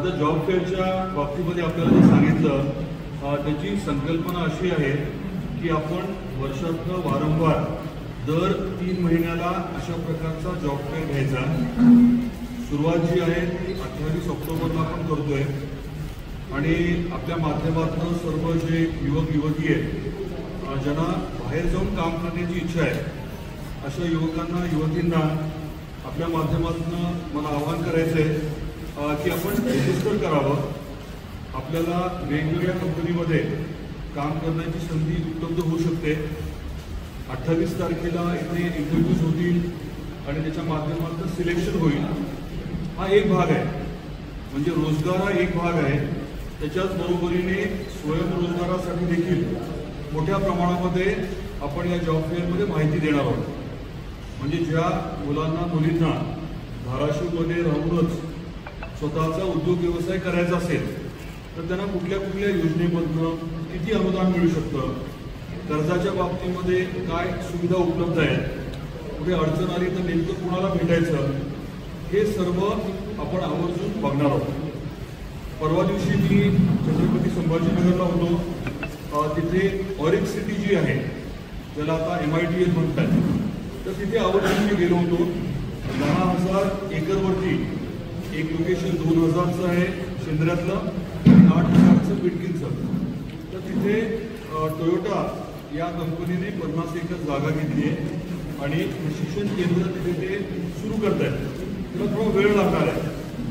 आता जॉब फेअरच्या बाबतीमध्ये आपल्याला जे सांगितलं त्याची संकल्पना अशी आहे की आपण वर्षातनं वारंवार दर 3 महिन्याला अशा प्रकारचा जॉब फेअर घ्यायचा। सुरुवात जी आहे ती 28 ऑक्टोबरला आपण करतोय आणि आपल्या माध्यमातून सर्व जे युवक युवती आहेत ज्यांना बाहेर जाऊन काम करण्याची इच्छा आहे अशा युवकांना युवतींना आपल्या माध्यमातून मला आवाहन करायचं आहे की आपण रजिस्टर करावं। आपल्याला वेगवेगळ्या कंपनीमध्ये काम करण्याची संधी उपलब्ध होऊ शकते। 28 तारखेला इथे इंटरव्ह्यूज होतील आणि त्याच्या माध्यमातून सिलेक्शन होईल। हा एक भाग आहे, म्हणजे रोजगार हा एक भाग आहे। त्याच्याच बरोबरीने स्वयंरोजगारासाठी देखील मोठ्या प्रमाणामध्ये आपण या जॉब फेअरमध्ये माहिती देणार आहोत। म्हणजे ज्या मुलांना मुलींना धाराशिवमध्ये राहूनच स्वतःचा उद्योग व्यवसाय करायचा असेल तर त्यांना कुठल्या कुठल्या योजनेमधून किती अनुदान मिळू शकतं, कर्जाच्या बाबतीमध्ये काय सुविधा उपलब्ध आहेत, कुठे अडचण आली तर नेमकं कुणाला भेटायचं, हे सर्व आपण आवर्जून बघणार आहोत। परवा दिवशी मी छत्रपती संभाजीनगरला होतो। तिथे ऑरिक सिटी जी आहे ज्याला आता MITL म्हणतात, तर तिथे आवर्जून मी गेलो होतो। 10,000 एकरवरती एक लोकेशन 2,000चं आहे शेंद्र्यातलं आणि 8,000चं बिडकीनचं। तर तिथे टोयोटा या कंपनीने 50 एकर जागा घेतली आहे आणि प्रशिक्षण केंद्र तिथे ते सुरू करत आहेत। त्याला थोडा वेळ लागणार आहे,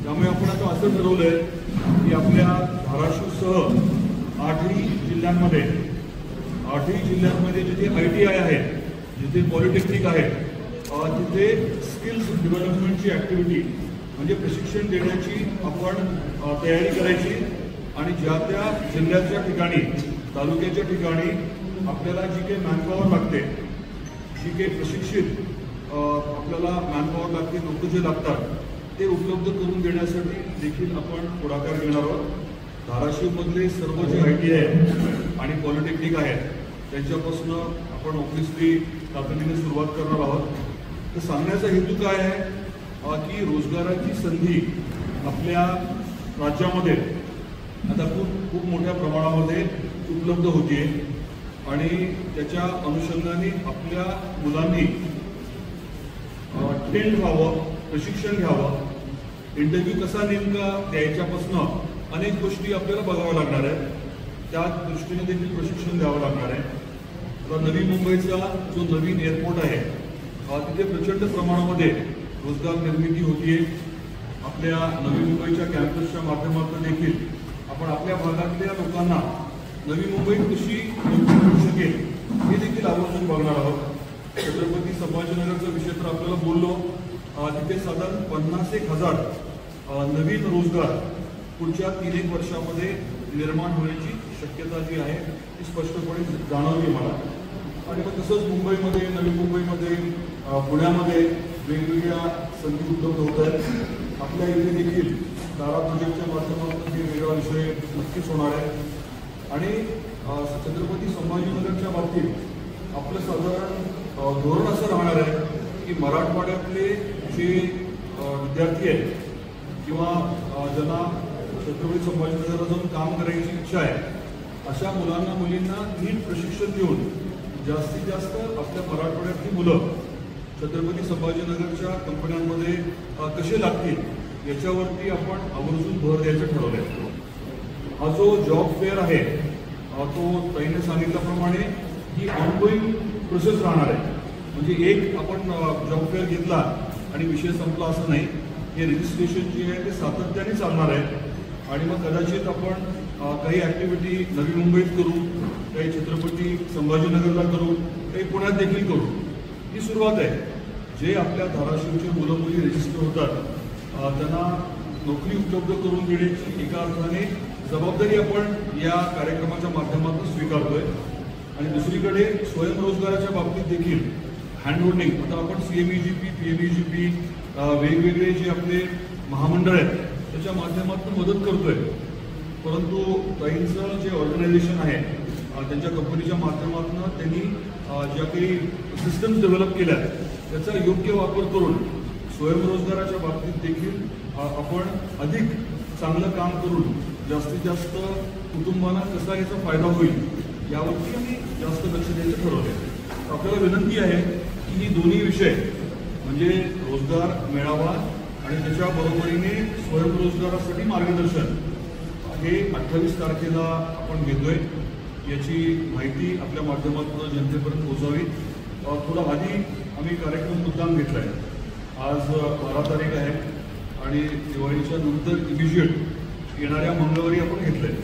त्यामुळे आपण आता असं ठरवलं आहे की आपल्या धाराशिवसह 8ही जिल्ह्यांमध्ये जिथे ITI आहे, जिथे पॉलिटेक्निक आहे, तिथे स्किल्स डेव्हलपमेंटची ॲक्टिव्हिटी म्हणजे प्रशिक्षण देण्याची आपण तयारी करायची आणि ज्या त्या जिल्ह्याच्या ठिकाणी तालुक्याच्या ठिकाणी आपल्याला जी काही मॅनपॉवर लागते, जी काही प्रशिक्षित आपल्याला मॅनपॉवर लागते, लोक जे लागतात ते उपलब्ध करून देण्यासाठी देखील आपण पुढाकार घेणार आहोत। धाराशिवमधले सर्व जे ITI आहे आणि पॉलिटेक्निक आहेत त्यांच्यापासून आपण ऑब्व्हियसली तातडीने सुरुवात करणार आहोत। तर सांगण्याचा हेतू काय आहे की रोजगाराची संधी आपल्या राज्यामध्ये आता खूप मोठ्या प्रमाणामध्ये उपलब्ध होते आणि त्याच्या अनुषंगाने आपल्या मुलांनी ट्रेंड व्हावं, प्रशिक्षण घ्यावं। इंटरव्ह्यू कसा नेमका द्यायच्यापासून अनेक गोष्टी आपल्याला बघाव्या लागणार आहेत, त्या दृष्टीने देखील प्रशिक्षण द्यावं लागणार आहे। आता नवी मुंबईचा जो नवीन एअरपोर्ट आहे तिथे प्रचंड प्रमाणामध्ये रोजगार निर्मिती होतीये। आपल्या नवी मुंबईच्या कॅम्पसच्या माध्यमातून देखील आपण आपल्या भागातल्या लोकांना नवी मुंबई कशी मिळू शकेल हे देखील आवर्जून बघणार आहोत। छत्रपती संभाजीनगरचा विषय तर आपल्याला बोललो, तिथे साधारण 50,000 नवीन रोजगार पुढच्या 3-1 वर्षामध्ये निर्माण होण्याची शक्यता जी आहे ती स्पष्टपणे जाणवली मला। आणि मग तसंच मुंबईमध्ये, नवी मुंबईमध्ये, पुण्यामध्ये वेगवेगळ्या संधी उपलब्ध होत आहेत। आपल्या इथे देखील तारा प्रोजेक्टच्या माध्यमातून हे वेगळा विषय नक्कीच होणार आहे। आणि छत्रपती संभाजीनगरच्या बाबतीत आपलं साधारण धोरण असं राहणार आहे की मराठवाड्यातले जे विद्यार्थी आहेत किंवा ज्यांना छत्रपती संभाजीनगरला जाऊन काम करायची इच्छा आहे अशा मुलांना मुलींना नीट प्रशिक्षण देऊन जास्तीत जास्त आपल्या मराठवाड्यातली मुलं छत्रपती संभाजीनगरच्या कंपन्यांमध्ये कसे लागतील याच्यावरती आपण आवर्जून भर द्यायचं ठरवलं आहे। हा जो जॉब फेअर आहे तो ताईने सांगितल्याप्रमाणे ही ऑनगोईंग प्रोसेस राहणार आहे। म्हणजे एक आपण जॉब फेअर घेतला आणि विषय संपला असं नाही, हे रजिस्ट्रेशन जे आहे ते सातत्याने चालणार आहे। आणि मग कदाचित आपण काही ॲक्टिव्हिटी नवी मुंबईत करू, काही छत्रपती संभाजीनगरला करू, काही पुण्यात देखील करू। ही सुरुवात आहे। जे आपल्या धाराशिवचे मुलं मुली रजिस्टर होतात त्यांना नोकरी उपलब्ध करून देण्याची एका अर्थाने जबाबदारी आपण या कार्यक्रमाच्या माध्यमातून स्वीकारतोय। आणि दुसरीकडे स्वयंरोजगाराच्या बाबतीत देखील हँडहोल्डिंग, आता आपण CMEGP, PMEGP वेगवेगळे जे आपले महामंडळ आहेत त्याच्या माध्यमातून मदत करतोय। परंतु ताईंचं जे ऑर्गनायझेशन आहे त्यांच्या कंपनीच्या माध्यमातून त्यांनी ज्या काही सिस्टम्स डेव्हलप केल्या त्याचा योग्य वापर करून स्वयंरोजगाराच्या बाबतीत देखील आपण अधिक चांगलं काम करून जास्तीत जास्त कुटुंबांना कसा याचा फायदा होईल यावरती आम्ही जास्त लक्ष द्यायचं ठरवलं आहे. आपल्याला विनंती आहे की ही दोन्ही विषय म्हणजे रोजगार मेळावा आणि त्याच्या बरोबरीने स्वयंरोजगारासाठी मार्गदर्शन हे 28 तारखेला आपण घेतोय. याची माहिती आपल्या माध्यमातून जनतेपर्यंत पोहोचावी. थोडा आधी आम्ही कार्यक्रम मुद्दाम घेतला आहे. आज 12 तारीख आहे आणि दिवाळीच्या नंतर इमिजिएट येणाऱ्या मंगळवारी आपण घेतलं आहे.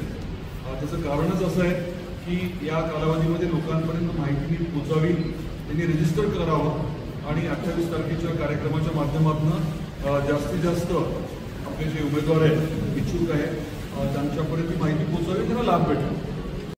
त्याचं कारणच असं आहे की या कालावधीमध्ये लोकांपर्यंत माहिती नीट पोचावी, त्यांनी रजिस्टर करावं आणि 28 तारखेच्या कार्यक्रमाच्या माध्यमातून जास्तीत जास्त आपले जे उमेदवार आहेत, इच्छुक आहेत, त्यांच्यापर्यंत माहिती पोचावी, त्यांना लाभ भेटेल.